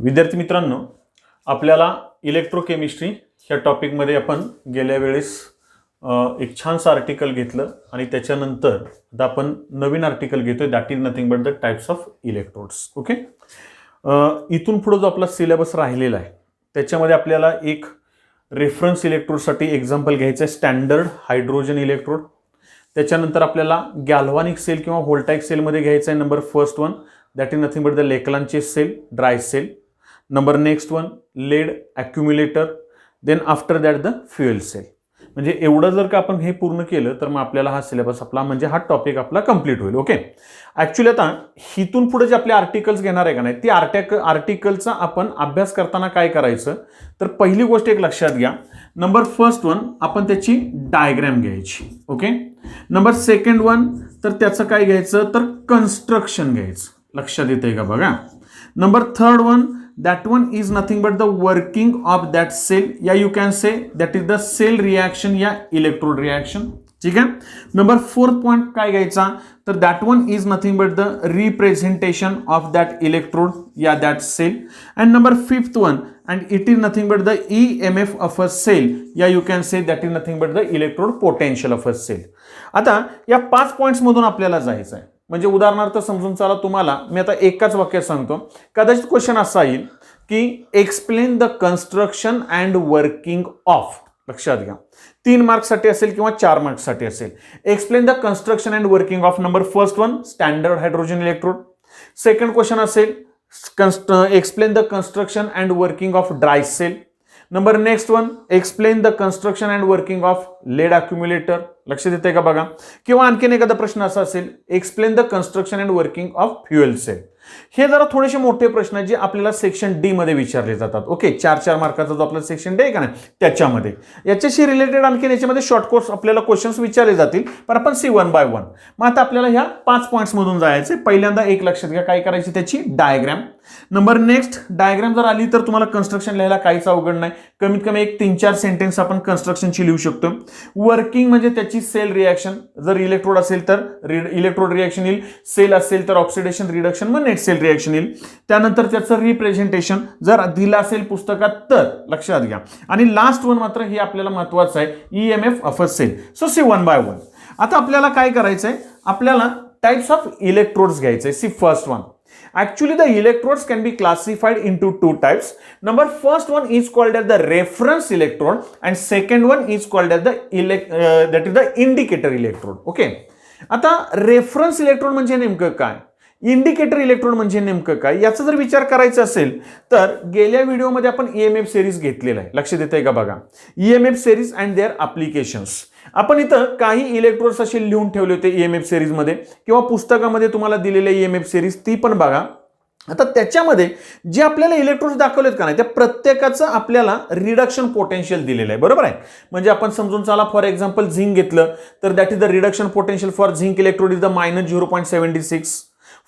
विद्यार्थी मित्रांनो, आपल्याला इलेक्ट्रोकेमिस्ट्री ह्या टॉपिकमध्ये आपण गेल्या वेळेस एक छानसा आर्टिकल घेतलं आणि त्याच्यानंतर आता आपण नवीन आर्टिकल घेतोय, that is nothing but the types of electrodes. Okay, इथून पुढे जो आपला सिलेबस राहिलेला आहे त्याच्यामध्ये आपल्याला एक रेफरन्स इलेक्ट्रोडसाठी एक्झाम्पल घ्यायचं आहे, स्टँडर्ड हायड्रोजन इलेक्ट्रोड. त्याच्यानंतर आपल्याला गॅल्व्हॅनिक सेल किंवा व्होल्टाइक सेलमध्ये घ्यायचं आहे number first one, that is nothing but the Leclanche cell, dry cell. Number next one lead accumulator, then after that the fuel cell. म्हणजे एवढं जर का आपण हे पूर्ण केलं तर मग आपल्याला हा सिलेबस आपला म्हणजे हा टॉपिक आपला कंप्लीट होईल. ओके, ॲक्च्युली आता हिथून पुढे जे आपले आर्टिकल्स घेणार आहे का नाही, ती आर्टिकलचा आपण अभ्यास करताना काय करायचं, तर पहिली गोष्ट एक लक्षात घ्या, नंबर फर्स्ट वन आपण त्याची डायग्रॅम घ्यायची. ओके, नंबर सेकंड वन तर त्याचं काय घ्यायचं, तर कन्स्ट्रक्शन घ्यायचं. लक्षात येतंय का बघा. Number third one, that one is nothing but the working of that cell, या you can say that is the cell reaction या electrode reaction. ठीक आहे. नंबर फोर्थ पॉइंट काय घ्यायचा, तर that one is nothing but the representation of that electrode या that cell. and number fifth one, and it is nothing but the EMF of a cell, या you can say that is nothing but the electrode potential of a cell. आता या 5 points मधून आपल्याला जायचं आहे. म्हणजे उदाहरणार्थ समजून चला, तुम्हाला मी आता एकाच वाक्यात सांगतो, कदाचित क्वेश्चन असा येईल की explain the construction and working of. लक्षात घ्या, 3 मार्क्ससाठी असेल किंवा 4 मार्क्ससाठी असेल. Explain the construction and working of number first one standard hydrogen electrode. Second question असेल explain the construction and working of dry cell. Number next one explain the construction and working of lead accumulator. लक्षात येते का बघा. किंवा आणखीन एखादा प्रश्न असा असेल, explain the construction and working of fuel cell. हे जरा थोडेसे मोठे प्रश्न आहेत जे आपल्याला सेक्शन डी मध्ये विचारले जातात. ओके, 4 मार्काचा जो आपला सेक्शन डी आहे का नाही त्याच्यामध्ये याच्याशी रिलेटेड आणखीन याच्यामध्ये शॉर्ट कोर्स आपल्याला क्वेश्चन्स विचारले जातील, पण आपण सी 1 बाय 1. मग आता आपल्याला ह्या 5 पॉइंट्स मधून जायचे. पहिल्यांदा एक लक्षात घ्या, काय करायची, त्याची डायग्राम. नंबर नेक्स्ट, डायग्राम जर आली तर तुम्हाला कन्स्ट्रक्शन लिहायला काहीच अवघड नाही, कमीत कमी एक 3-4 सेंटेन्स आपण कन्स्ट्रक्शनची लिहू शकतो. वर्किंग म्हणजे त्याची सेल रिएक्शन, जर इलेक्ट्रोड असेल तर इलेक्ट्रोड रिएक्शन येईल, सेल असेल तर ऑक्सिडेशन रिडक्शन मग नेट सेल रिएक्शन येईल. त्यानंतर त्याचं रिप्रेझेंटेशन जर दिलं असेल पुस्तकात तर लक्षात घ्या. आणि लास्ट वन मात्र हे आपल्याला महत्वाचं आहे, EMF of a cell. So C 1 by 1. आता आपल्याला काय करायचंय, आपल्याला टाइप्स ऑफ इलेक्ट्रोड्स घ्यायचे. C first one, actually the electrodes can be classified into 2 types. Number first one is called as the reference electrode and second one is called as the that is the indicator electrode. Okay, आता reference electrode म्हणजे नेमकं काय, indicator electrode म्हणजे नेमकं काय, याचा जर विचार करायचा असेल तर गेल्या व्हिडिओमध्ये आपण EMF सिरीज घेतलेला आहे. लक्षात येतंय का बघा, EMF series and their applications. आपण इथं काही इलेक्ट्रोड्स असे लिहून ठेवले होते EMF सिरीज मध्ये, किंवा पुस्तकामध्ये तुम्हाला दिलेले EMF सिरीज ती पण बघा. आता त्याच्यामध्ये जे आपल्याला इलेक्ट्रोड्स दाखवलेत का नाही, त्या प्रत्येकाचं आपल्याला रिडक्शन पोटेन्शियल दिलेलं आहे. बरोबर आहे. म्हणजे आपण समजून चला, फॉर एक्झाम्पल झिंक घेतलं तर that is the reduction potential for zinc electrode is the -0.76.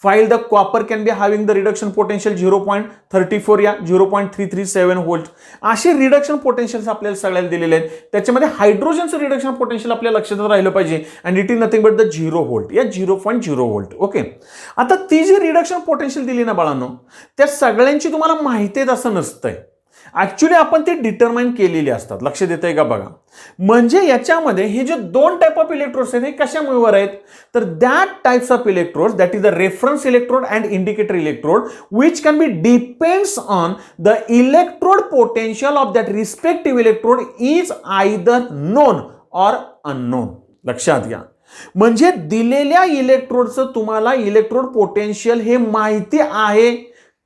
While the copper can be having the reduction potential 0.34 या 0.337 व्होल्ट. असे रिडक्शन पोटेन्शियल आपल्याला सगळ्याला दिलेले आहेत. त्याच्यामध्ये हायड्रोजनचं रिडक्शन पोटेन्शियल आपल्या लक्षात राहिलं पाहिजे, and it is nothing but the 0 volt या 0.0 व्होल्ट. ओके, आता ती जी रिडक्शन पोटेन्शियल दिली ना बाळांनो, त्या सगळ्यांची तुम्हाला माहिती आहे असं नसतंय. ऍक्च्युली आपण ते डिटरमाइन केलेले असतात. लक्षात येतंय का बघा. म्हणजे याच्यामध्ये हे जे 2 टाइप ऑफ इलेक्ट्रोड्स आहेत हे कशामुळे आहेत, तर that types of electrodes that is the reference electrode and indicator electrode which can B depends on the electrode potential of that respective electrode is either non or unknown. लक्षात घ्या, म्हणजे दिलेल्या इलेक्ट्रोडचं तुम्हाला इलेक्ट्रोड पोटेन्शियल हे माहिती आहे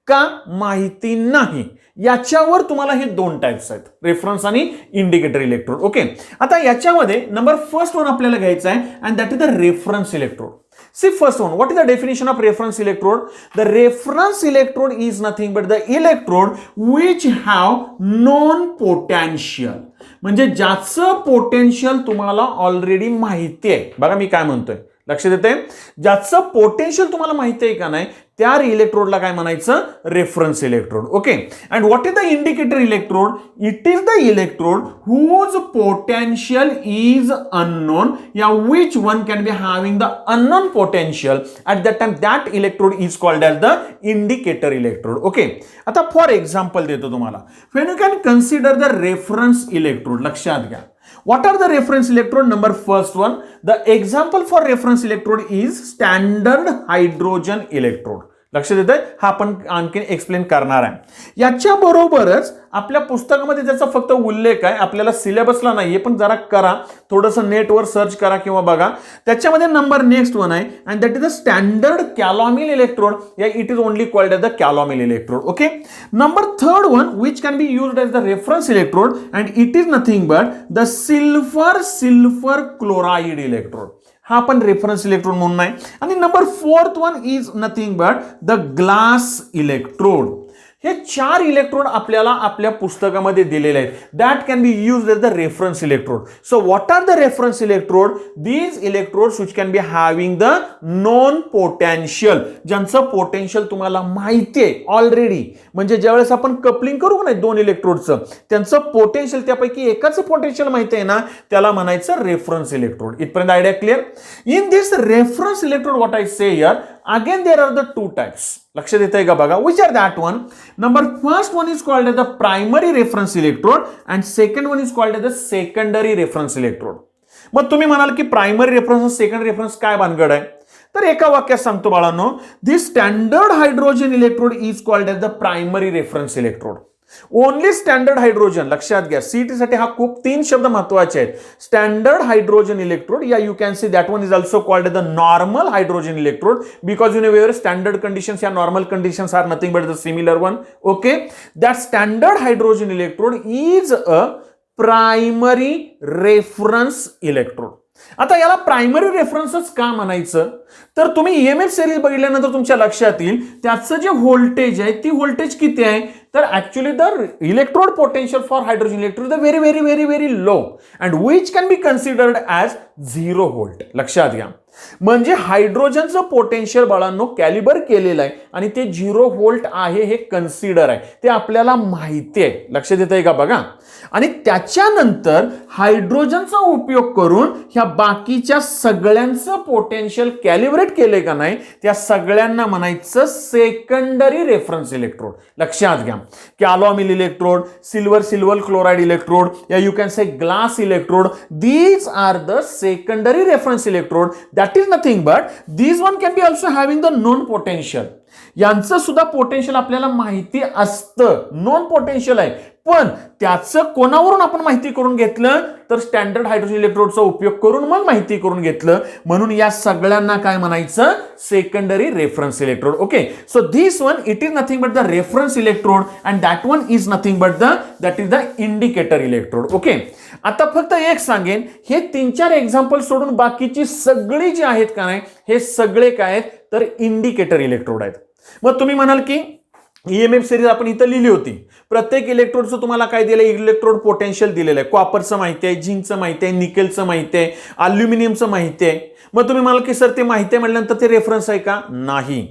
का माहिती नाही, याच्यावर तुम्हाला हे 2 टाइप्स आहेत, रेफरन्स आणि इंडिकेटर इलेक्ट्रोड. ओके, आता याच्यामध्ये नंबर फर्स्ट वन आपल्याला घ्यायचा आहे, and that is the reference electrode. See first one, what is the definition of reference electrode? The reference electrode is nothing but the electrode which have known potential. म्हणजे ज्याचं potential तुम्हाला already माहिती आहे. बघा मी काय म्हणतोय, लक्षात येते, ज्याचं पोटेन्शियल तुम्हाला माहिती आहे का नाही त्या इलेक्ट्रोडला काय म्हणायचं, reference electrode. Okay. And what is the indicator electrode? It is the electrode whose potential is unknown, या which one can be having the unknown potential at that time that electrode is called as the indicator electrode. Okay. आता for example देतो तुम्हाला. When you can consider the reference electrode, लक्षात घ्या. What are the reference electrode? Number first one, the example for reference electrode is standard hydrogen electrode. लक्षात येतंय, हा आपण आणखी एक्सप्लेन करणार आहे. याच्या बरोबरच आपल्या पुस्तकामध्ये त्याचा फक्त उल्लेख आहे, आपल्याला सिलेबसला नाहीये, पण जरा करा, थोडंसं नेटवर सर्च करा किंवा बघा. त्याच्यामध्ये नंबर नेक्स्ट वन आहे, and that is the standard calomel electrode, या it is only called as the calomel electrode. Okay. Number third one which can be used as the reference electrode, and it is nothing but the silver chloride electrode. हा आपण reference electrode म्हणून आहे. आणि number fourth one is nothing but the glass electrode. हे 4 electrode आपल्याला आपल्या पुस्तकामध्ये दिलेले आहेत. That can be used as the reference electrode. So what are the reference electrode? These electrodes which can be having the known potential, ज्यांचं potential तुम्हाला माहिती आहे ऑलरेडी. म्हणजे ज्यावेळेस आपण कपलिंग करू नाही 2 इलेक्ट्रोडचं, त्यांचं पोटेन्शियल, त्यापैकी एकाचं पोटेन्शियल माहिती आहे ना, त्याला म्हणायचं रेफरन्स इलेक्ट्रोड. इथपर्यंत idea clear? In this reference electrode what I say here, again there are the 2 types. लक्षात येतंय का बघा? which are that one? Number first one is called as the primary reference electrode and second one is called as the secondary reference electrode. मग तुम्ही म्हणाल की primary reference secondary reference काय भानगड आहे? तर एका वाक्यात सांगतो बाळांनो, this standard hydrogen electrode is called as the primary reference electrode. Only standard hydrogen. लक्षात घ्या, सीईटी साठी हा खूप 3 शब्द महत्वाचे आहेत. स्टँडर्ड हायड्रोजन इलेक्ट्रोड, या you can see that one is also called the normal hydrogen electrode, because you know where standard conditions या normal conditions are nothing but the similar one. Okay. That standard hydrogen electrode is a primary reference electrode. आता याला primary रेफरन्सच का म्हणायचं, तर तुम्ही EMF series बघितल्यानंतर तुमच्या लक्षात येईल त्याचं जे व्होल्टेज आहे ती व्होल्टेज किती आहे, तर actually the electrode potential for hydrogen electrode very very very very low and which can be considered as 0 volt. लक्षात घ्या, म्हणजे हायड्रोजनचं पोटेन्शियल बाळांनो कॅलिबर केलेलं आहे आणि ते 0 व्होल्ट आहे हे कन्सिडर आहे, ते आपल्याला माहिती आहे. लक्षात येतंय का बघा? आणि त्याच्यानंतर हायड्रोजनचा उपयोग करून ह्या बाकीच्या सगळ्यांचं पोटेन्शियल कॅलिब्रेट केले का नाही, त्या सगळ्यांना म्हणायचं सेकंडरी रेफरन्स इलेक्ट्रोड. लक्षात घ्या, calomel electrode, silver chloride electrode, या you can say glass electrode, these are the secondary reference electrode. That is nothing but these one can be also having the known potential. यांचं सुद्धा potential आपल्याला माहिती असतं, non potential आहे, पण त्याचं कोणावरून आपण माहिती करून घेतलं, तर स्टँडर्ड हायड्रोजन इलेक्ट्रोडचा उपयोग करून मग माहिती करून घेतलं. म्हणून या सगळ्यांना काय म्हणायचं, secondary reference electrode. Okay. So this one it is nothing but the reference electrode and that one is nothing but that is the indicator electrode. Okay. आता फक्त एक सांगेन, हे 3-4 एक्झाम्पल सोडून बाकीची सगळी जी आहेत का नाही, हे सगळे काय आहेत, तर इंडिकेटर इलेक्ट्रोड आहेत. मग तुम्ही म्हणाल की ईएमएफ सिरीज आपण इथं लिहिली होती, प्रत्येक इलेक्ट्रोडचं तुम्हाला काय दिलं, इलेक्ट्रोड पोटेन्शियल दिलेलं आहे. कॉपरचं माहिती आहे, झिंकचं माहिती आहे, निकेलचं माहिती आहे, अल्युमिनियमचं माहिती आहे. मग तुम्ही म्हणाल की सर ते माहिती आहे म्हटल्यानंतर ते रेफरन्स आहे का? नाही.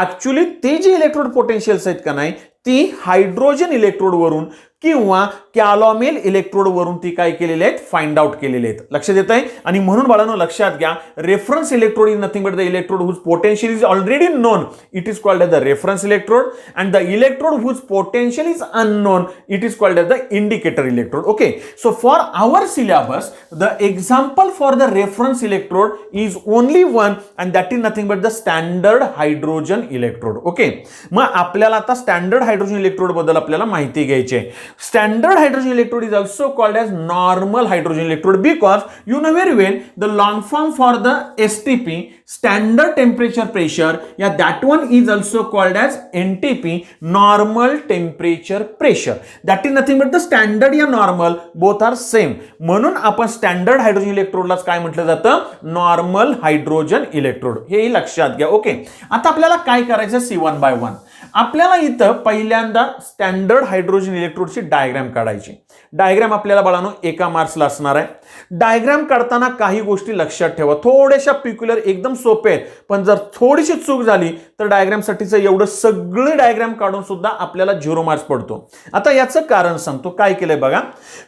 ऍक्च्युअली ते जे इलेक्ट्रोड पोटेन्शियल्स आहेत का नाही, ती हायड्रोजन इलेक्ट्रोड वरून किंवा कॅलोमिल इलेक्ट्रोड वरून ती काय केलेले आहेत, फाइंड आउट केलेले आहेत. लक्षात येत आहे? आणि म्हणून बाळांनो लक्षात घ्या, reference electrode is nothing but the electrode whose potential is already known, it is called as the reference electrode, and the electrode whose potential is unknown, it is called as the indicator electrode. Okay. So for our syllabus the example for the reference electrode is only one and that is nothing but the standard hydrogen electrode. Okay. मग आपल्याला आता standard hydrogen electrode बद्दल आपल्याला माहिती घ्यायची आहे. Standard hydrogen electrode is also called as normal hydrogen electrode because you know very well the long form for the STP, standard temperature pressure, yeah, that one is also called as NTP, normal temperature pressure. That is nothing but the standard या normal both are same. म्हणून आपण standard hydrogen इलेक्ट्रोडलाच काय म्हटलं जातं, normal hydrogen electrode. हे लक्षात घ्या. Okay. आता आपल्याला काय करायचं, C1 by 1. आपल्याला इथं पहिल्यांदा स्टँडर्ड हायड्रोजन इलेक्ट्रोडची डायग्राम काढायची. डायग्राम आपल्याला बाळांनो एका मार्क्सला असणार आहे. डायग्राम काढताना काही गोष्टी लक्षात ठेवा, थोड्याशा पिक्युलर एकदम सोपे आहेत, पण जर थोडीशी चूक झाली तर डायग्रामसाठीचं एवढं सगळे डायग्राम काढून सुद्धा आपल्याला 0 मार्क्स पडतो. आता याचं कारण सांगतो. काय केलंय बघा.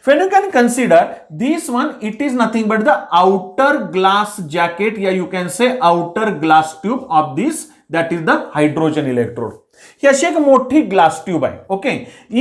when you can consider this one, it is nothing but the outer glass jacket, या you can say outer glass tube of this, that is the hydrogen electrode. ही अशी एक मोठी ग्लास ट्यूब आहे. Okay.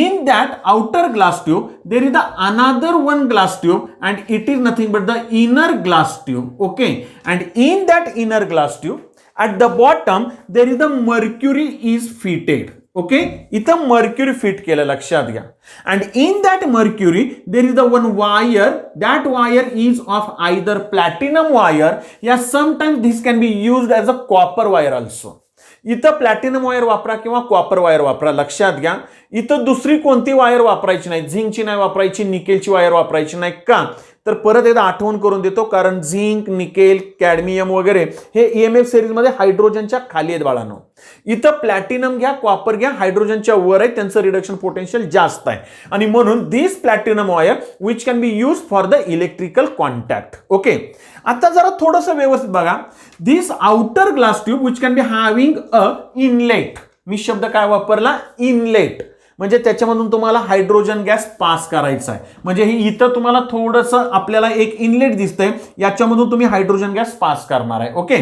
In that outer glass tube there is the another one glass tube and it is nothing but the inner glass tube. Okay. And in that inner glass tube at the bottom there is the mercury is fitted. Okay. इथं mercury fit केलं, लक्षात घ्या. And in that mercury there is the one wire. That wire is of either platinum wire या sometimes this can be used as a copper wire also. इथं platinum wire वापरा किंवा copper wire वापरा, लक्षात घ्या. इथं दुसरी कोणती वायर वापरायची नाही. झिंकची नाही वापरायची, निकेलची वायर वापरायची नाही. का तर परत एकदा आठवण करून देतो, कारण झिंक, निकेल, कॅडमियम वगैरे हे EMF सिरीजमध्ये हायड्रोजनच्या खाली आहेत बाळांनो. इथं प्लॅटिनम घ्या, कॉपर घ्या, हायड्रोजनच्या वर आहे, त्यांचं रिडक्शन पोटेन्शियल जास्त आहे आणि म्हणून this platinum wire which can be use for the electrical contact. Okay. आता जरा थोडंसं व्यवस्थित बघा. This outer glass tube which can be having a inlet. मी शब्द काय वापरला? इनलेट. म्हणजे त्याच्यामधून तुम्हाला हायड्रोजन गॅस पास करायचा आहे. म्हणजे ही इथं तुम्हाला थोडंसं आपल्याला एक इनलेट दिसतंय, याच्यामधून तुम्ही हायड्रोजन गॅस पास करणार आहे. ओके.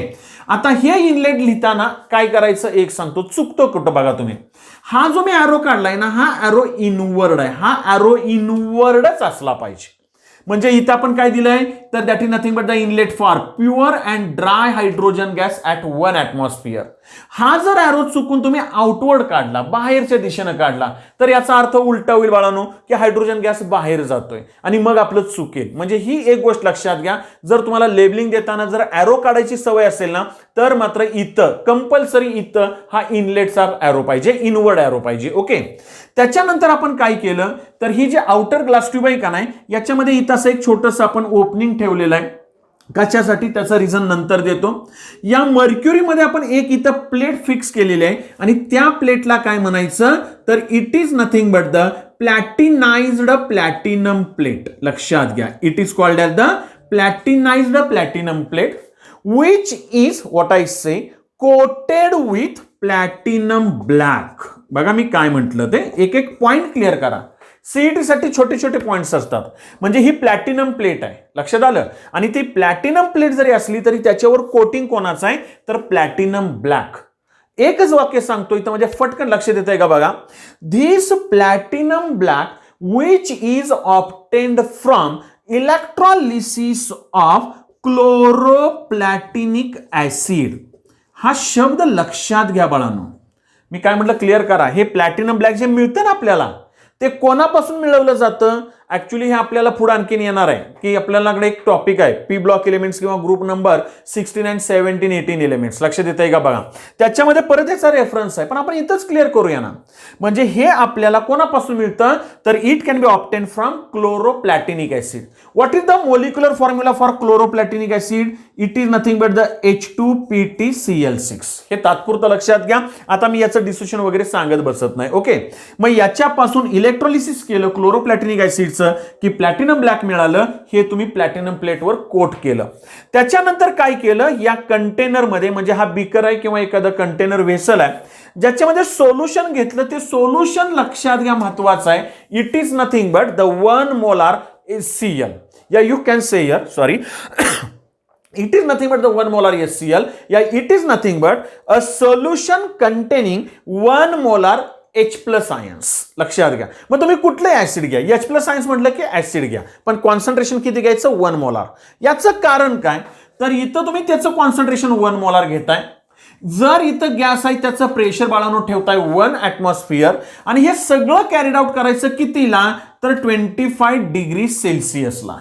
आता हे इनलेट लिहिताना काय करायचं एक सांगतो, चुकतो कुठं बघा तुम्ही. हा जो मी ॲरो काढलाय ना, हा ॲरो इनवर्ड आहे. हा ॲरो इनवर्डच असला पाहिजे. म्हणजे इथं आपण काय दिलंय तर that is nothing but the inlet for pure and dry hydrogen gas at 1 atmosphere. हा जर ॲरो चुकून तुम्ही आउटवर्ड काढला, बाहेरच्या दिशेनं काढला, तर याचा अर्थ उलटा होईल बाळांनो, की हायड्रोजन गॅस बाहेर जातोय आणि मग आपलं चुकेल. म्हणजे ही एक गोष्ट लक्षात घ्या. जर तुम्हाला लेबलिंग देताना जर ॲरो काढायची सवय असेल ना, तर मात्र इथं कंपल्सरी इथं हा इनलेटचा ॲरो पाहिजे, इनवर्ड ॲरो पाहिजे. ओके. त्याच्यानंतर आपण काय केलं तर ही जे आउटर ग्लास ट्यूब आहे का नाही, याच्यामध्ये इथं असं एक छोटंसं आपण ओपनिंग ठेवलेलं आहे. कशासाठी त्याचं रिझन नंतर देतो. या मर्क्युरीमध्ये आपण एक इथं प्लेट फिक्स केलेली आहे आणि त्या प्लेटला काय म्हणायचं तर it is nothing but the platinised platinum plate. लक्षात घ्या. It is called as the platinised platinum plate which is what I say coated with platinum black. बघा मी काय म्हटलं ते एक एक पॉइंट क्लिअर करा. सीईटी साठी छोटे छोटे पॉइंट्स असतात. म्हणजे ही प्लॅटिनम प्लेट आहे, लक्षात आलं. आणि ती प्लॅटिनम प्लेट जरी असली तरी त्याच्यावर कोटिंग कोणाचं आहे तर प्लॅटिनम ब्लॅक. एकच वाक्य सांगतो इथं, म्हणजे फटकन लक्षात येतंय का बघा. This platinum black which is obtained from electrolysis of chloroplatinic acid. हा शब्द लक्षात घ्या बाळांनो. मी काय म्हटलं क्लिअर करा. हे प्लॅटिनम ब्लॅक जे मिळतं ना आपल्याला, ते कोणापासून मिळवलं जातं ऍक्च्युली हे आपल्याला पुढे आणखीन येणार आहे की आपल्याकडे एक टॉपिक आहे पी ब्लॉक एलिमेंट्स किंवा ग्रुप नंबर 16 17 18 एलिमेंट्स. लक्षात येतंय का बघा. त्याच्यामध्ये परत याचा रेफरन्स आहे, पण आपण इथंच क्लिअर करूया ना. म्हणजे हे आपल्याला कोणापासून मिळतं तर it can be obtain from chloroplatinic acid. What is the molecular formula for chloroplatinic acid? It is nothing but the H2PtCl6. हे तात्पुरतं लक्षात घ्या. आता मी याचं डिस्क्रिप्शन वगैरे सांगत बसत नाही. ओके. मग याच्यापासून इलेक्ट्रोलिसिस केलं क्लोरोप्लॅटिनिक ऍसिडचं की प्लॅटिनम ब्लॅक मिळालं. हे तुम्ही प्लॅटिनम प्लेटवर कोट केलं. त्याच्यानंतर काय केलं, या कंटेनर मध्ये, म्हणजे हा बीकर आहे किंवा एखादं कंटेनर व्हेसल आहे, ज्याच्यामध्ये सोल्युशन घेतलं. ते सोल्युशन लक्षात घ्या, महत्वाचं आहे. It is nothing but the 1 molar HCl. या you can say here, sorry, it is nothing but the 1 molar HCl. Yeah, it is nothing but a solution containing 1 molar H plus ions. लक्षात घ्या. मग तुम्ही कुठलं acid घ्या, H plus ions म्हटलं की acid घ्या, पण कॉन्सन्ट्रेशन किती घ्यायचं 1 मोलार. याचं कारण काय तर इथं तुम्ही त्याचं कॉन्सन्ट्रेशन 1 मोलार घेताय. जर इथं गॅस आहे त्याचं प्रेशर बाळांनो ठेवताय 1 ॲटमॉस्फिअर आणि हे सगळं कॅरीड आउट करायचं कितीला तर 25 डिग्री सेल्सिअसला.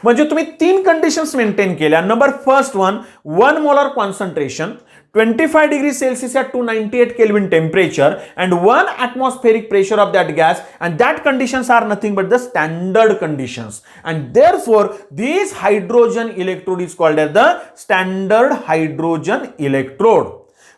म्हणजे तुम्ही 3 कंडिशन्स मेंटेन केल्या. Number first 1 molar concentration, 25 degree Celsius at 298 Kelvin temperature and 1 atmospheric pressure of that gas, and that conditions are nothing but the standard conditions, and therefore this hydrogen electrode is called as the standard hydrogen electrode.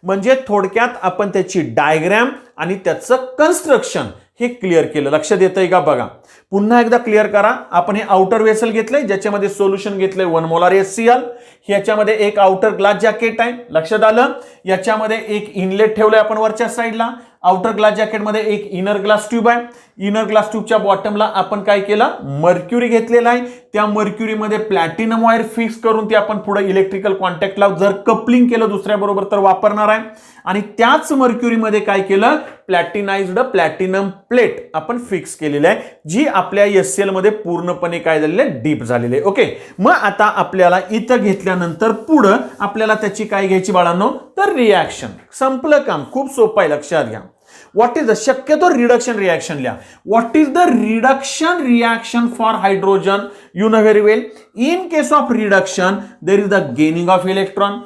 म्हणजे थोडक्यात आपण त्याची diagram आणि त्याचं construction हे clear केलं. लक्षात येतंय का बघा. पुन्हा एकदा क्लिअर करा. आपण हे आउटर वेसल घेतलंय, ज्याच्यामध्ये सोल्युशन घेतलंय 1 मोलार HCl. ह्याच्यामध्ये एक आउटर ग्लास जॅकेट आहे, लक्षात आलं. याच्यामध्ये एक इनलेट ठेवलंय आपण वरच्या साईडला. आउटर ग्लास जॅकेटमध्ये एक इनर ग्लास ट्यूब आहे. इनर ग्लास ट्यूबच्या बॉटमला आपण काय केलं, मर्क्युरी घेतलेला आहे. त्या मर्क्युरीमध्ये प्लॅटिनम वायर फिक्स करून ते आपण पुढे इलेक्ट्रिकल कॉन्टॅक्टला जर कपलिंग केलं दुसऱ्या बरोबर तर वापरणार आहे. आणि त्याच मर्क्युरीमध्ये काय केलं, प्लॅटिनाइज्ड प्लॅटिनम प्लेट आपण फिक्स केलेली आहे, जी आपल्या HCl मध्ये पूर्णपणे काय झालेली आहे, डीप झालेली आहे. ओके, मग आता आपल्याला इथं घेतल्यानंतर पुढं आपल्याला त्याची काय घ्यायची बाळांनो, तर रिॲक्शन. संपलं काम, खूप सोपं आहे, लक्षात घ्या. What is the शक्यतो रिडक्शन रिएक्शन लिहा. What is the reduction reaction for hydrogen? You know very well. In case of reduction, there is the gaining of electron.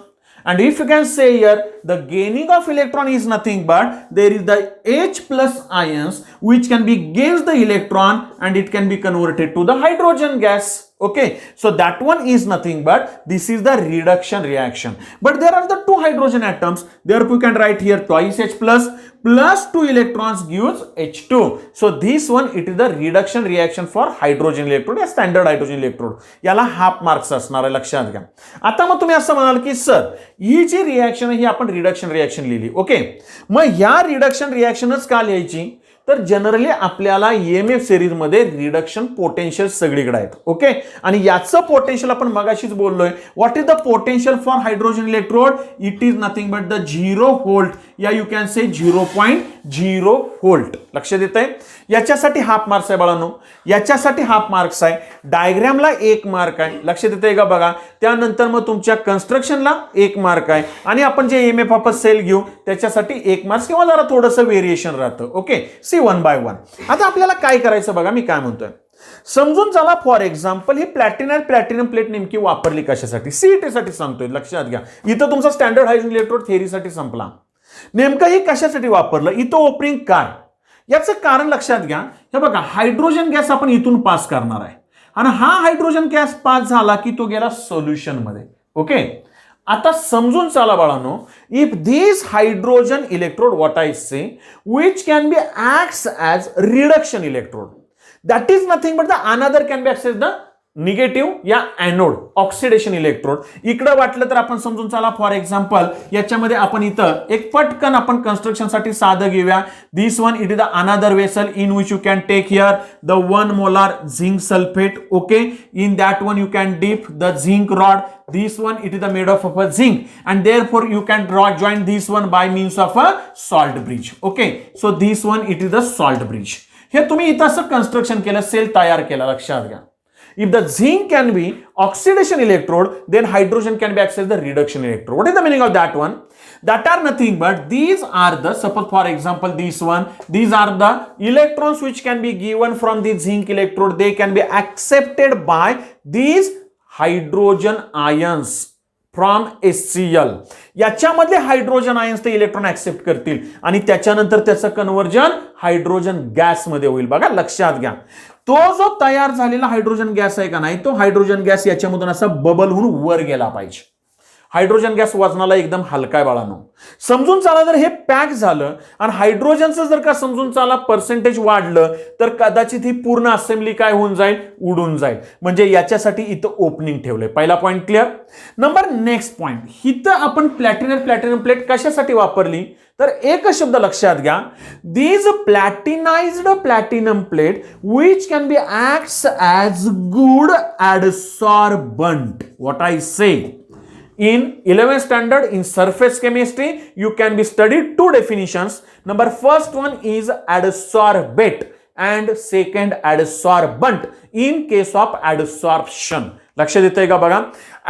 And if you can say here, the gaining of electron is nothing but there is the H plus ions which can be gains the electron and it can be converted to the hydrogen gas. Okay, so that one is nothing but this is the reduction reaction. But there are the two hydrogen atoms. Therefore, you can write here twice H plus 2 electrons gives H2. So this one it is the reduction reaction for hydrogen electrode, या standard hydrogen electrode. याला half marks असणार आहे, लक्षात घ्या. आता मग तुम्ही असं म्हणाल की सर ही जी रिएक्शन आहे ही आपण रिडक्शन रिएक्शन लिहिली. ओके, मग ह्या रिडक्शन रिएक्शनच का लिहायची, तर जनरली आपल्याला EMF सिरीज मध्ये रिडक्शन पोटेन्शियल सगळीकडे आहेत. ओके, आणि याचं पोटेन्शियल आपण मगाशीच बोललोय. What is the potential for hydrogen electrode, it is nothing but the 0 volt, या यू कॅन से 0.0 व्होल्ट. लक्षात येत आहे. याच्यासाठी हाफ मार्क्स आहे बाळांनो, याच्यासाठी हाफ मार्क्स आहे. डायग्रामला 1 मार्क आहे, लक्षात येतंय का बघा. त्यानंतर मग तुमच्या कन्स्ट्रक्शनला 1 मार्क आहे. आणि आपण जे EMF ऑफ सेल घेऊ त्याच्यासाठी 1 मार्क्स किंवा जरा थोडंसं व्हेरिएशन राहतं. Okay, C 1 by 1. आता आपल्याला काय करायचं बघा, मी काय म्हणतोय समजून चला. For example he platinum plate नेमकी वापरली कशासाठी, CET साठी सांगतोय, लक्षात घ्या. इथं तुमचा स्टँडर्ड हायड्रोजन इलेक्ट्रोड थेअरीसाठी संपला. नेमकं हे कशासाठी वापरलं, इथं ओपनिंग काय, याचं कारण लक्षात घ्या. हे बघा, हायड्रोजन गॅस आपण इथून पास करणार आहे आणि हा हायड्रोजन गॅस पास झाला की तो गेला सोल्युशन मध्ये. ओके, आता समजून चला बाळांनो. If this hydrogen electrode what I say which can be acts as reduction electrode, that is nothing but the another can be acts the negative या एनोड ऑक्सिडेशन इलेक्ट्रोड. इकडे वाटलं तर आपण समजून चला. फॉर एक्झाम्पल याच्यामध्ये आपण इथं एक पटकन आपण कन्स्ट्रक्शन साठी साधं घेऊया. This one it is the another vessel in which you can take here the 1 molar zinc sulphate. Okay, in that one you can dip the zinc rod. This one it is the made of a zinc and therefore you can join this one by means of a salt bridge. Okay, so this one it is the salt bridge. हे तुम्ही इथं असं construction केलं, sale तयार केला, लक्षात घ्या. If the zinc can be oxidation electrode, then hydrogen can be acted as the reduction electrode. What is the meaning of that one? That are nothing but these are the, suppose for example this one, these are the electrons which can be given from the zinc electrode. They can be accepted by these hydrogen ions from HCl. याच्यामधले hydrogen ions ते electron accept करतील आणि त्याच्यानंतर त्याचं conversion hydrogen gas मध्ये होईल. बघा, लक्षात घ्या. तो जो तयार झालेला हायड्रोजन गॅस आहे का नाही, तो हायड्रोजन गॅस याच्यामधून असा बबल होऊन वर गेला पाहिजे. हायड्रोजन गॅस वजनाला एकदम हलका आहे बाळांनो. समजून चाला, जर हे पॅक झालं आणि हायड्रोजनचं जर का समजून चाला पर्सेंटेज वाढलं तर कदाचित ही पूर्ण असेंब्ली काय होऊन जाईल, उडून जाईल. म्हणजे याच्यासाठी इथं ओपनिंग ठेवलंय. पहिला point clear. Number next point, इथं आपण प्लॅटिनम प्लेट कशासाठी वापरली, तर एकच शब्द लक्षात घ्या. These platinised platinum plate which can be acts as good adsorbent. What I say, in 11th standard in surface chemistry you can be studied 2 definitions. Number first one is adsorbate and second adsorbent in case of adsorption. लक्षात येतंय का बघा.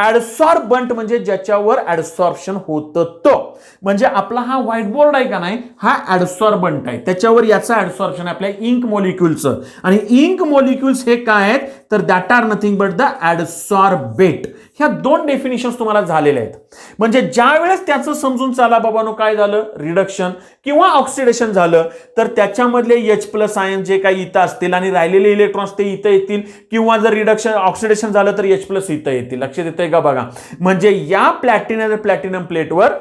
ऍडसॉर्बंट म्हणजे ज्याच्यावर ऍडसॉर्प्शन होतं तो, म्हणजे आपला हा व्हाईट बोर्ड आहे का नाही, हा ऍडसॉर्बंट आहे. त्याच्यावर याचं ऍडसॉर्प्शन आहे आपल्या इंक मॉलिक्युलचं. आणि इंक मॉलिक्युल्स हे काय आहेत, तर that are nothing but the adsorbate. ह्या 2 डेफिनिशन्स तुम्हाला झालेल्या आहेत. म्हणजे ज्या वेळेस त्याचं समजून चाला बाबानो काय झालं, रिडक्शन किंवा ऑक्सिडेशन झालं, तर त्याच्यामधले H+ आयन जे काही इथं असतील आणि राहिलेले इलेक्ट्रॉन्स ते इथं येतील, किंवा जर रिडक्शन ऑक्सिडेशन झालं तर H+ इथं येतील. लक्षात येतंय का बघा. म्हणजे या प्लॅटिनम प्लेटवर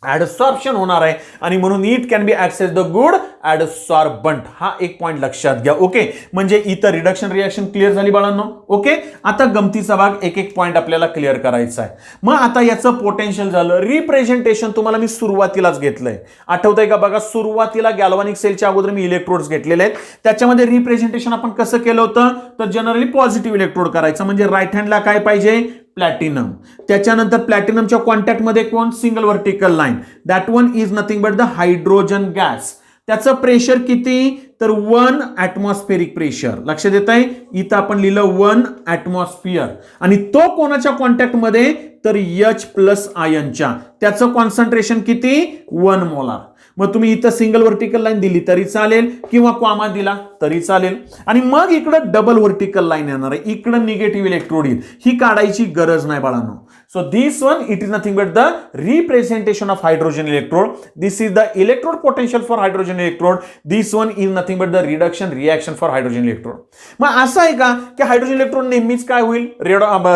ऍडसॉर्प्शन होणार आहे आणि म्हणून it can be access the good adsorbent. हा एक पॉइंट लक्षात घ्या. ओके, म्हणजे इथं रिडक्शन रिएक्शन क्लिअर झाली बाळांनो. ओके, आता गमतीचा भाग एक एक पॉइंट आपल्याला क्लिअर करायचा आहे. मग आता याचं पोटेन्शियल झालं. रिप्रेझेंटेशन तुम्हाला मी सुरुवातीलाच घेतलंय, आठवतंय का? बघा, सुरुवातीला गॅल्व्हॅनिक सेलच्या अगोदर मी इलेक्ट्रोड्स घेतलेले आहेत. त्याच्यामध्ये रिप्रेझेंटेशन आपण कसं केलं होतं, तर जनरली पॉझिटिव्ह इलेक्ट्रोड करायचं, म्हणजे राईट हँडला काय पाहिजे, प्लॅटिनम. त्याच्यानंतर प्लॅटिनमच्या कॉन्टॅक्टमध्ये कोण, single vertical line, that one is nothing but the hydrogen gas. त्याचं प्रेशर किती, तर 1 ॲटमॉस्फेरिक प्रेशर. लक्षात येत आहे, इथं आपण लिहिलं 1 ॲटमॉस्फिअर. आणि तो कोणाच्या कॉन्टॅक्टमध्ये, तर H+ आयनच्या. त्याचं कॉन्सन्ट्रेशन किती, 1 मोलार. मग तुम्ही इथं सिंगल व्हर्टिकल लाईन दिली तरी चालेल किंवा कॉमा दिला तरी चालेल. आणि मग इकडं डबल व्हर्टिकल लाईन येणार आहे, इकडं निगेटिव्ह इलेक्ट्रोड येईल. ही काढायची गरज नाही बाळांनो. So this one, it is nothing but the representation of hydrogen electrode. This is the electrode potential for hydrogen electrode. This one is nothing but the reduction reaction for hydrogen electrode. मग असं आहे का की hydrogen electrode नेहमीच काय होईल,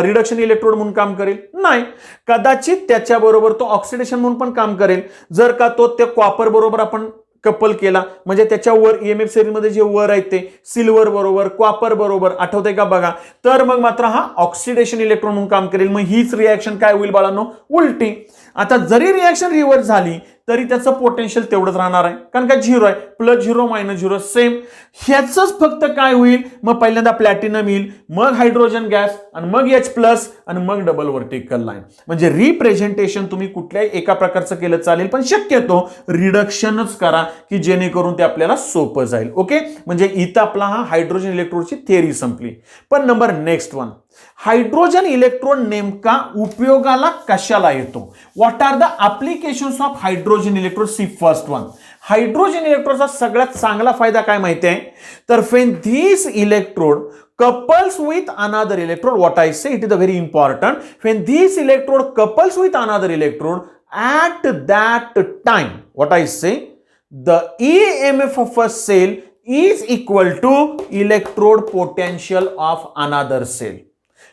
reduction electrode म्हणून काम करेल? नाही, कदाचित त्याच्याबरोबर तो ऑक्सिडेशन म्हणून पण काम करेल. जर का तो त्या कॉपर बरोबर आपण कपल केला, म्हणजे त्याच्यावर ईएमएफ सिरीजमध्ये जे वर आहेत ते सिल्वर बरोबर, कॉपर बरोबर, आठवतंय का बघा, तर मग मात्र हा ऑक्सिडेशन इलेक्ट्रॉन म्हणून काम करेल. मग हीच रिएक्शन काय होईल बाळांनो, उलटी. आता जरी रिएक्शन रिव्हर्स झाली तरी त्याचं पोटेन्शियल तेवढंच राहणार आहे, कारण का 0 आहे, +0 -0 सेम. ह्याचंच फक्त काय होईल, मग पहिल्यांदा प्लॅटिनम येईल, मग हायड्रोजन गॅस, आणि मग H+ आणि मग डबल व्हर्टिकल लाईन. म्हणजे रिप्रेझेंटेशन तुम्ही कुठल्याही एका प्रकारचं केलं चालेल, पण शक्यतो रिडक्शनच करा की जेणेकरून ते आपल्याला सोपं जाईल. ओके, म्हणजे इथं आपला हा हायड्रोजन इलेक्ट्रोडची थिअरी संपली. पण number next one, hydrogen electrode नेमका उपयोगाला कशाला येतो? What are the applications of hydrogen electrode? See first one, hydrogen इलेक्ट्रोडचा सगळ्यात चांगला फायदा काय माहिती आहे, तर when this electrode couples with another electrode, what I say, it is a very important, when this electrode couples with another electrode, at that time, what I say, the EMF of a cell is equal to electrode potential of another cell.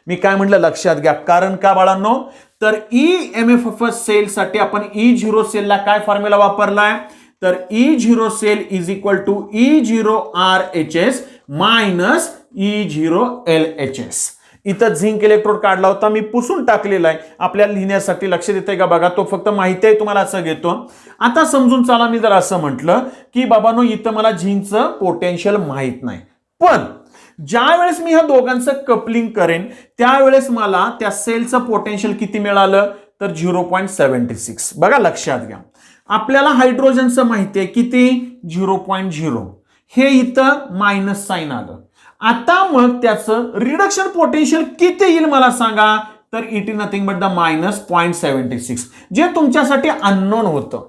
मी काय म्हटलं लक्षात घ्या, कारण का बाळांनो, तर EMF of a cell साठी आपण E0 सेलला काय फॉर्म्युला वापरलाय, तर E0 cell is equal to E0 RHS minus E0 LHS. इथं झिंक इलेक्ट्रोड काढला होता, मी पुसून टाकलेला आहे आपल्याला लिहिण्यासाठी. लक्षात येतंय का बघा, तो फक्त माहिती आहे तुम्हाला असं घेतो. आता समजून चला, मी जर असं म्हटलं की बाबांनो इथं मला झिंकचं पोटेन्शियल माहित नाही, पण ज्या वेळेस मी ह्या दोघांचं कपलिंग करेन त्यावेळेस मला त्या सेलचं पोटेन्शियल किती मिळालं, तर 0.76. बघा लक्षात घ्या, आपल्याला हायड्रोजनचं माहिती आहे किती, 0.0. हे इथं मायनस साइन आलं. आता मग त्याचं रिडक्शन पोटेन्शियल किती येईल मला सांगा, तर it is nothing but the -0.76, जे तुमच्यासाठी अननोन होतं,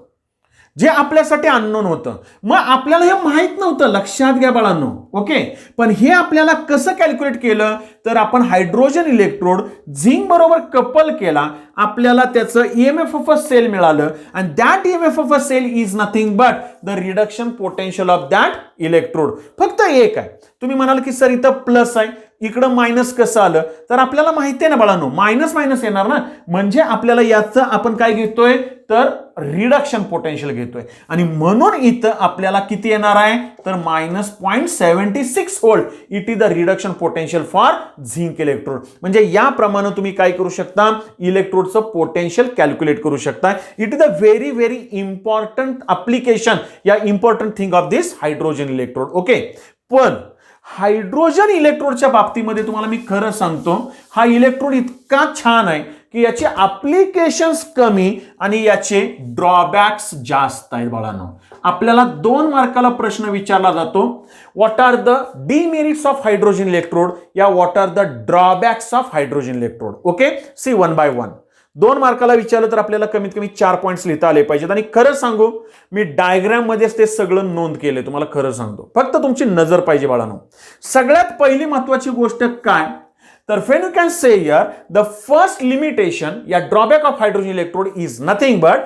जे आपल्यासाठी अननोन होतं. मग आपल्याला हे माहित नव्हतं, लक्षात घ्या बाळांनो. ओके, पण हे आपल्याला कसं कॅल्क्युलेट केलं, तर आपण हायड्रोजन इलेक्ट्रोड झिंक बरोबर कपल केला, आपल्याला त्याचं EMF ऑफ अ सेल मिळालं, आणि that EMF of a cell is nothing but the reduction potential of that electrode. फक्त एक आहे. तुम्ही म्हणाल की सर इथं प्लस आहे, इकडं मायनस कसं आलं, तर आपल्याला माहिती आहे ना बाळांनो, मायनस मायनस येणार ना, म्हणजे आपल्याला याचं आपण काय घेतोय, तर रिडक्शन पोटेन्शियल घेतोय, आणि म्हणून इथं आपल्याला किती येणार आहे, तर -0.76 volt. It is the reduction potential for zinc electrode. म्हणजे याप्रमाणे तुम्ही काय करू शकता, इलेक्ट्रोडचं पोटेन्शियल कॅल्क्युलेट करू शकता. It is a very very important application या important thing of this hydrogen electrode. Okay, पण हायड्रोजन इलेक्ट्रोडच्या बाबतीमध्ये तुम्हाला मी खरं सांगतो, हा इलेक्ट्रोड इतका छान आहे की याचे ऍप्लिकेशन्स कमी आणि याचे ड्रॉबॅक्स जास्त आहेत बाळांनो. आपल्याला 2 मार्काला प्रश्न विचारला जातो, what are the demerits of hydrogen electrode, या what are the drawbacks of hydrogen electrode. Okay, C 1 by 1. 2 मार्काला विचारलं तर आपल्याला कमीत कमी 4 पॉइंट्स लिहिता आले पाहिजेत. आणि खरं सांगू, मी डायग्राम मध्येच ते सगळं नोंद केले, तुम्हाला खरं सांगतो, फक्त तुमची नजर पाहिजे बाळांनो. सगळ्यात पहिली महत्वाची गोष्ट काय, तर when you can say here the first limitation या drawback of hydrogen electrode is nothing but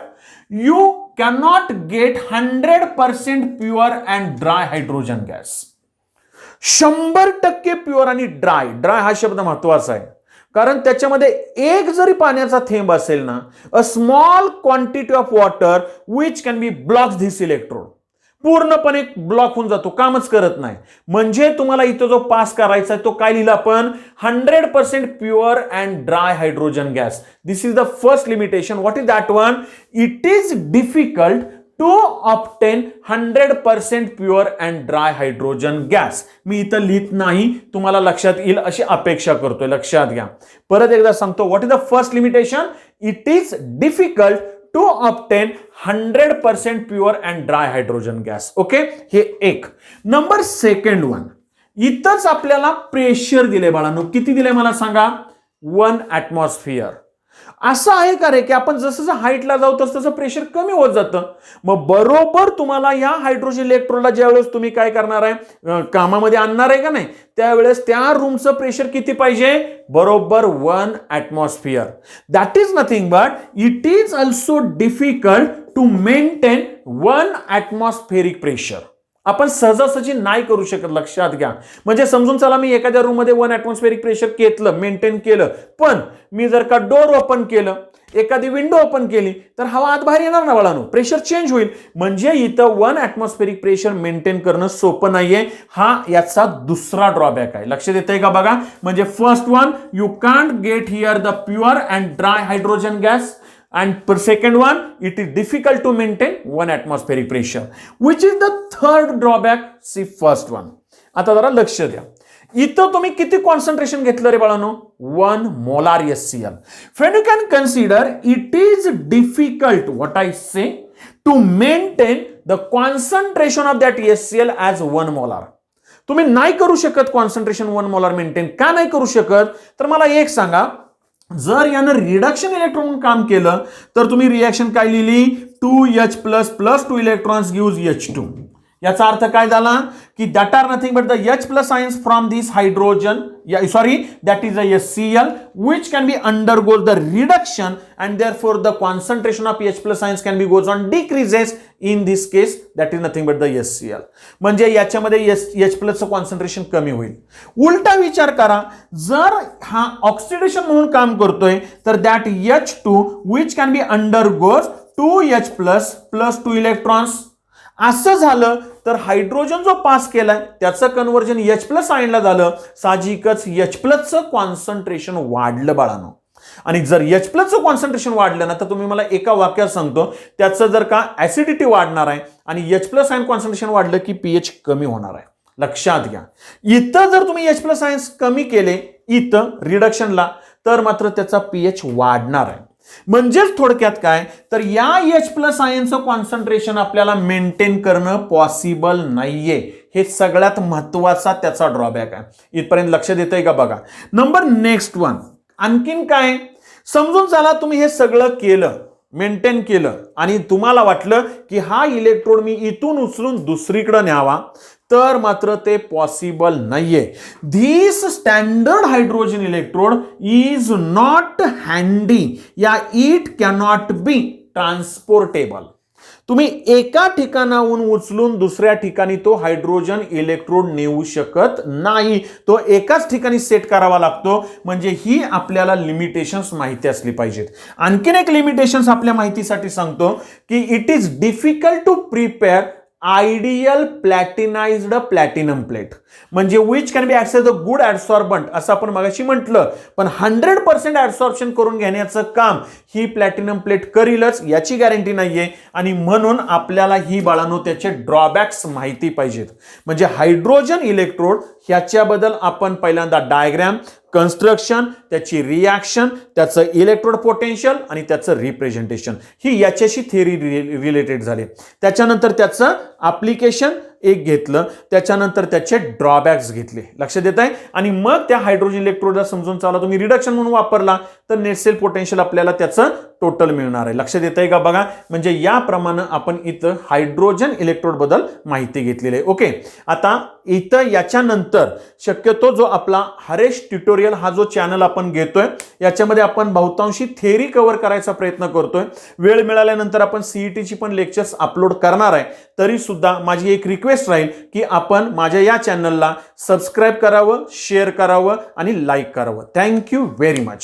you cannot get 100% pure and dry hydrogen gas. 100% pure आणि ड्राय. ड्राय हा शब्द महत्वाचा आहे, कारण त्याच्यामध्ये एक जरी पाण्याचा थेंब असेल ना, a small quantity of water which can B blocks this electrode, पूर्णपणे ब्लॉक होऊन जातो, कामच करत नाही. म्हणजे तुम्हाला इथं जो पास करायचा आहे तो काय लिहिला आपण, 100% pure and dry hydrogen gas. This is the first limitation. What is that one? It is difficult to obtain 100% pure and dry hydrogen gas. मी इथं लिहित नाही, तुम्हाला लक्षात येईल अशी अपेक्षा करतोय. लक्षात घ्या. परत एकदा सांगतो, what is the first limitation? It is difficult to obtain 100% pure and dry hydrogen gas. Okay, हे एक. नंबर सेकंड वन, इथंच आपल्याला प्रेशर दिले बाळांनो. किती दिले मला सांगा? 1 ॲटमॉस्फिअर. असं आहे का रे की आपण जसं जसं हाईटला जाऊ तसं प्रेशर कमी होत जातं. मग बरोबर तुम्हाला या हायड्रोजन इलेक्ट्रोडला ज्यावेळेस तुम्ही काय करणार आहे, कामामध्ये आणणार आहे का नाही, त्यावेळेस त्या रूमचं प्रेशर किती पाहिजे? बरोबर 1 atmosphere. That is nothing but it is also difficult to maintain 1 atmospheric pressure. आपण सहजासहजी नाही करू शकत. लक्षात घ्या. म्हणजे समजून चला, मी एखाद्या रूम मध्ये 1 ॲटमॉस्फेरिक प्रेशर घेतलं, मेंटेन केलं, पण मी जर का डोर ओपन केलं, एखादी विंडो ओपन केली, तर हवा आत बाहेर येणार ना बाळांनो, प्रेशर चेंज होईल. म्हणजे इथं 1 ॲटमॉस्फेरिक प्रेशर मेंटेन करणं सोपं नाहीये. हा याचा दुसरा ड्रॉबॅक आहे. लक्षात येतंय का बघा? म्हणजे first one, you can't get here the pure and dry hydrogen gas. And second one, it is difficult to maintain 1 atmospheric pressure. Which is the third drawback? See first one. आता जरा लक्ष द्या. इथं तुम्ही किती कॉन्सन्ट्रेशन घेतलं रे बाळांनो? 1 molar HCl. Friend, you can consider it is difficult, what I say, to maintain the concentration of that HCl as 1 molar. तुम्ही नाही करू शकत कॉन्सन्ट्रेशन 1 molar मेंटेन. का नाही करू शकत? तर मला एक सांगा, जर यानं रिडक्शन इलेक्ट्रॉन काम केलं तर तुम्ही रिएक्शन काय लिहिली? 2H plus 2 electrons gives H2. याचा अर्थ काय झाला की that are nothing but the H plus ions from this hydrogen, that is a HCl which can be undergoes the reduction and therefore the concentration of H plus ions can be goes on decreases. In this case that is nothing but the HCl. म्हणजे याच्यामध्ये H plus चं concentration कमी होईल. उलटा विचार करा, जर हा ऑक्सिडेशन म्हणून काम करतोय तर that H2 which can be undergoes 2H plus 2 electrons. असं झालं तर हायड्रोजन जो पास केलाय त्याचं कन्व्हर्जन H प्लस आयनला झालं. साहजिकच H प्लसचं कॉन्सन्ट्रेशन वाढलं बाळांनो. आणि जर H प्लसचं कॉन्सन्ट्रेशन वाढलं ना, तर तुम्ही मला एका वाक्यात सांगतो, त्याचं जर का ऍसिडिटी वाढणार आहे आणि H प्लस आयन कॉन्सन्ट्रेशन वाढलं की pH कमी होणार आहे. लक्षात घ्या. इथं जर तुम्ही H प्लस आयन्स कमी केले इथं रिडक्शनला, तर मात्र त्याचा pH वाढणार आहे. म्हणजेच थोडक्यात काय, तर या H प्लस आयनचं कॉन्सन्ट्रेशन आपल्याला मेंटेन करणं पॉसिबल नाहीये. हे सगळ्यात महत्वाचा त्याचा ड्रॉबॅक आहे. इथपर्यंत लक्ष देतंय का बघा. नंबर नेक्स्ट वन, आणखीन काय, समजून चला तुम्ही हे सगळं केलं, मेंटेन केलं आणि तुम्हाला वाटलं की हा इलेक्ट्रोड मी इथून उचलून दुसरीकडे न्यावा, तर मात्र ते पॉसिबल नाहीये. This standard hydrogen electrode is not handy, या इट कॅनॉट बी ट्रान्सपोर्टेबल. तुम्ही एका ठिकाणाहून उचलून दुसऱ्या ठिकाणी तो हायड्रोजन इलेक्ट्रोड नेऊ शकत नाही. तो एकाच ठिकाणी सेट करावा लागतो. म्हणजे ही आपल्याला लिमिटेशन्स माहिती असली पाहिजेत. आणखीन एक लिमिटेशन्स आपल्या माहितीसाठी सांगतो की it is difficult to prepare ideal platinised platinum plate. म्हणजे which can be act as a good adsorbent असं आपण मगाशी म्हटलं, पण 100% ऍडसॉर्प्शन करून घेण्याचं काम ही प्लॅटिनम प्लेट करीलच याची गॅरंटी नाहीये. आणि म्हणून आपल्याला ही बाळांनो त्याचे ड्रॉबॅक्स माहिती पाहिजेत. म्हणजे हायड्रोजन इलेक्ट्रोड ह्याच्याबद्दल आपण पहिल्यांदा डायग्राम, कन्स्ट्रक्शन, त्याची रिॲक्शन, त्याचं इलेक्ट्रोड पोटेन्शियल आणि त्याचं रिप्रेझेंटेशन ही याच्याशी थेअरी रिलेटेड झाले. त्याच्यानंतर त्याचं ऍप्लिकेशन एक घेतलं, त्याच्यानंतर त्याचे ड्रॉबॅक्स घेतले. लक्ष देत आहे. आणि मग त्या हायड्रोजन इलेक्ट्रोडला समजून चाला तुम्ही रिडक्शन म्हणून वापरला तर नेट सेल पोटेन्शियल आपल्याला त्याचं टोटल मिळणार आहे. लक्ष देत आहे का बघा. म्हणजे याप्रमाणे आपण इथं हायड्रोजन इलेक्ट्रोड बद्दल माहिती घेतलेली आहे. ओके, आता इथं याच्यानंतर शक्यतो जो आपला हरेश ट्युटोरियल हा जो चॅनल आपण घेतोय याच्यामध्ये आपण बहुतांशी थेअरी कव्हर करायचा प्रयत्न करतोय. वेळ मिळाल्यानंतर आपण सीईटीची पण लेक्चर्स अपलोड करणार आहे. तरी सुद्धा माझी एक रिक्वेस्ट राहील की आपण माझ्या या चॅनलला सबस्क्राईब करावं, शेअर करावं आणि लाईक करावं. Thank you very much.